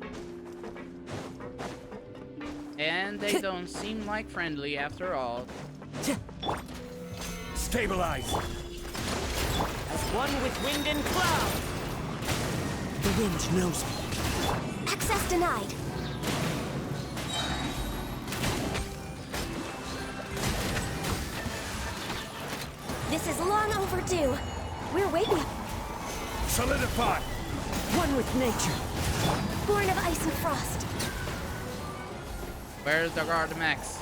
And they don't seem like friendly after all. Stabilize! As one with wind and cloud. The wind knows me. Access denied. This is long overdue. We're waiting. Solidify! One with nature. Born of ice and frost. Where's the Gardamax?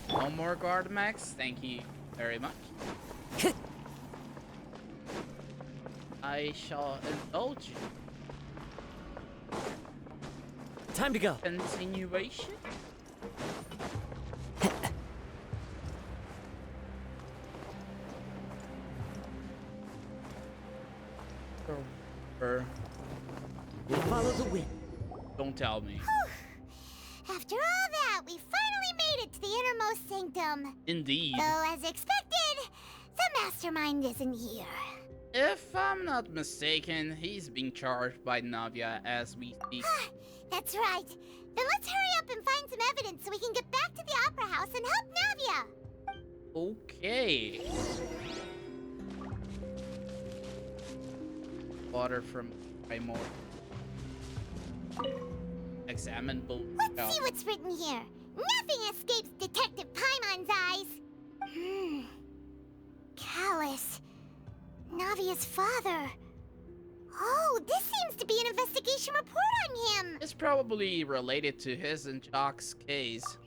No more Gardamax? Thank you very much. I shall indulge you. Time to go. Continuation? Follow the wind. Don't tell me. After all that, we finally made it to the innermost sanctum. Indeed. Though, as expected, the mastermind isn't here. If I'm not mistaken, he's being charged by Navia as we speak. That's right. Then let's hurry up and find some evidence so we can get back to the Opera House and help Navia. Okay. Water from Primordial. Examine both. Let's see what's written here. Nothing escapes Detective Paimon's eyes. Callus. Navia's father. Oh, this seems to be an investigation report on him. It's probably related to his and Jock's case.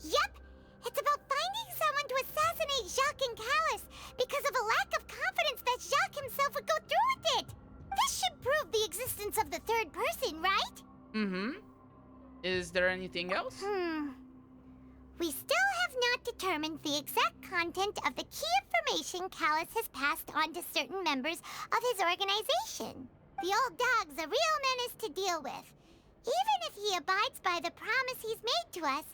Yep. It's about finding someone to assassinate Jacques and Callus because of a lack of confidence that Jacques himself would go through with it. This should prove the existence of the third person, right? Mm-hmm. Is there anything else? We still have not determined the exact content of the key information Callus has passed on to certain members of his organization. The old dog's a real menace to deal with. Even if he abides by the promise he's made to us,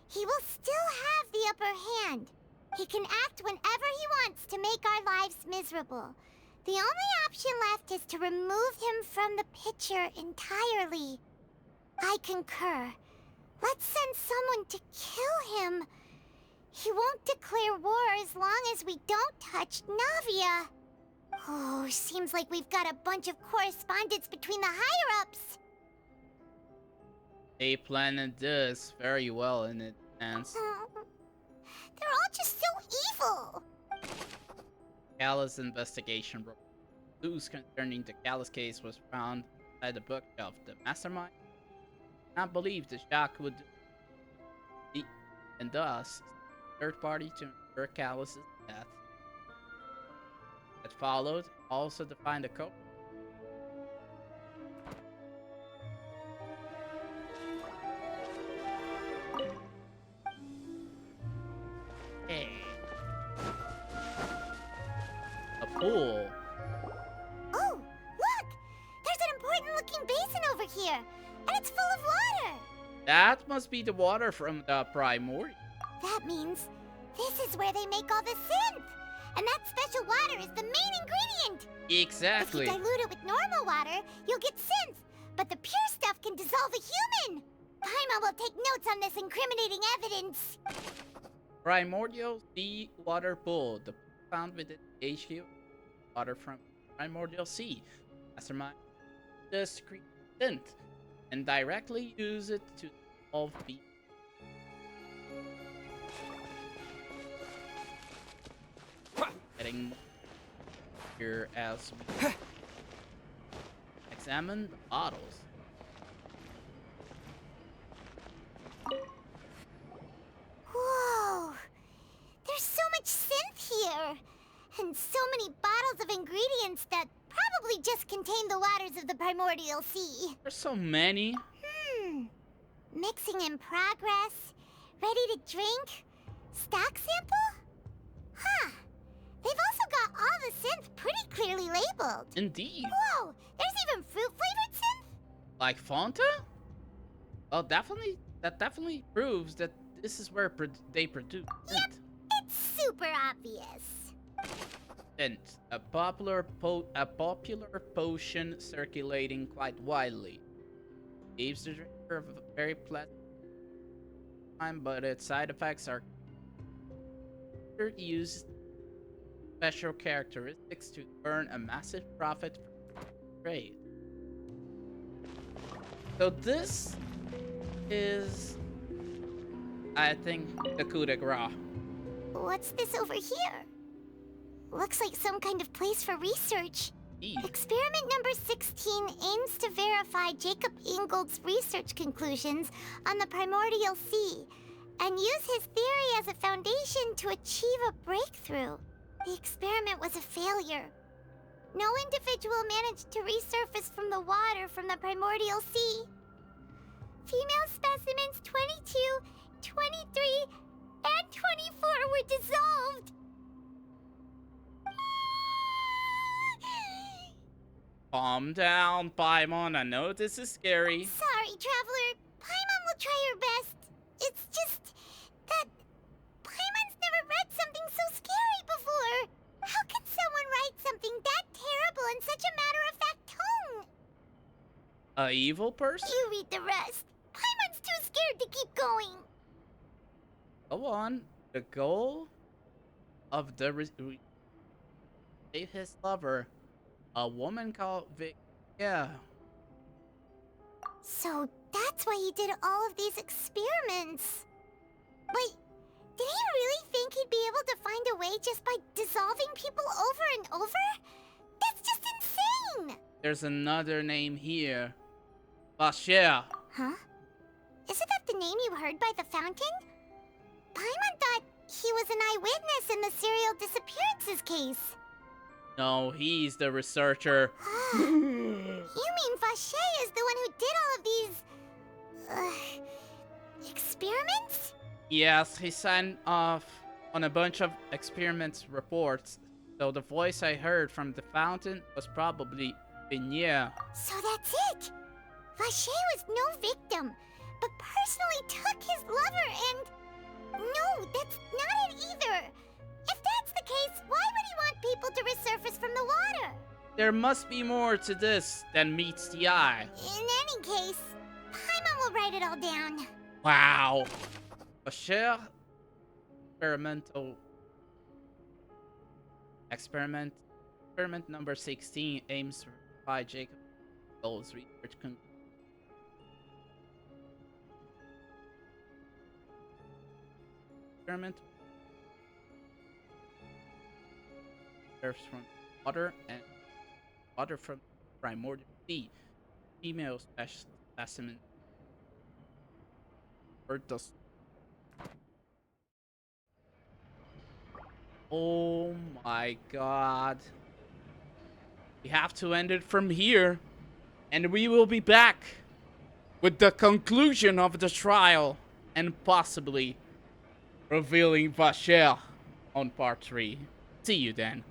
he will still have the upper hand. He can act whenever he wants to make our lives miserable. The only option left is to remove him from the picture entirely. I concur. Let's send someone to kill him. He won't declare war as long as we don't touch Navia. Oh, seems like we've got a bunch of correspondence between the higher-ups. They planned this very well in advance. They're all just so evil. Callus investigation report. Clues concerning the Callus case was found inside the bookshelf. The mastermind did not believe the shock would do it, and thus third party to ensure Callus's death. That followed also to find the code. Hey. A pool. Oh, look! There's an important-looking basin over here, and it's full of water. That must be the water from the Primordial. That means this is where they make all the synth. And that special water is the main ingredient. Exactly. If you dilute it with normal water, you'll get synth. But the pure stuff can dissolve a human. Paimon will take notes on this incriminating evidence. Primordial Sea Water Pool. The pool found within the HQ. Water from Primordial Sea. Mastermind the screen synth and directly use it to dissolve the getting here as we examine the bottles. Whoa! There's so much synth here! And so many bottles of ingredients that probably just contain the waters of the Primordial Sea. There's so many. Mixing in progress. Ready to drink? Stock sample? Huh. They've also got all the synth pretty clearly labeled. Indeed. Whoa! There's even fruit-flavored synth? Like Fanta? Well, that definitely proves that this is where they produce Yep, it's super obvious. Scent, a popular potion circulating quite widely. Gives the drinker a very pleasant time, but its side effects are used special characteristics to earn a massive profit from trade. So this is, I think, the coup de grace. What's this over here? Looks like some kind of place for research. Experiment number 16 aims to verify Jacob Ingold's research conclusions on the Primordial Sea and use his theory as a foundation to achieve a breakthrough. The experiment was a failure. No individual managed to resurface from the water from the Primordial Sea. Female specimens 22, 23, and 24 were dissolved. Calm down, Paimon. I know this is scary. Sorry, Traveler. Paimon will try her best. It's just that Paimon's never read something so scary before. How can someone write something that terrible in such a matter-of-fact tone? A evil person? You read the rest. Paimon's too scared to keep going. Go on. The goal of the save his lover, a woman called Vic. Yeah. So that's why he did all of these experiments. Wait, did he really think he'd be able to find a way just by dissolving people over and over? That's just insane! There's another name here. Bashir. Huh? Isn't that the name you heard by the fountain? Paimon thought he was an eyewitness in the serial disappearances case. No, he's the researcher. You mean Vache is the one who did all of these Experiments? Yes, he signed off on a bunch of experiments reports. So the voice I heard from the fountain was probably Vignere. So that's it! Vacher was no victim, but personally took his lover and... No, that's not it either! If that's the case, why would he want people to resurface from the water? There must be more to this than meets the eye. In any case, Paimon will write it all down. Wow. Vacher experiment number 16 aims to verify Jacob Gold's research experiment serves from water and water from primordial sea. Female specimen or dust. Oh my god. We have to end it from here. And we will be back with the conclusion of the trial and possibly revealing Vacher on part 3. See you then.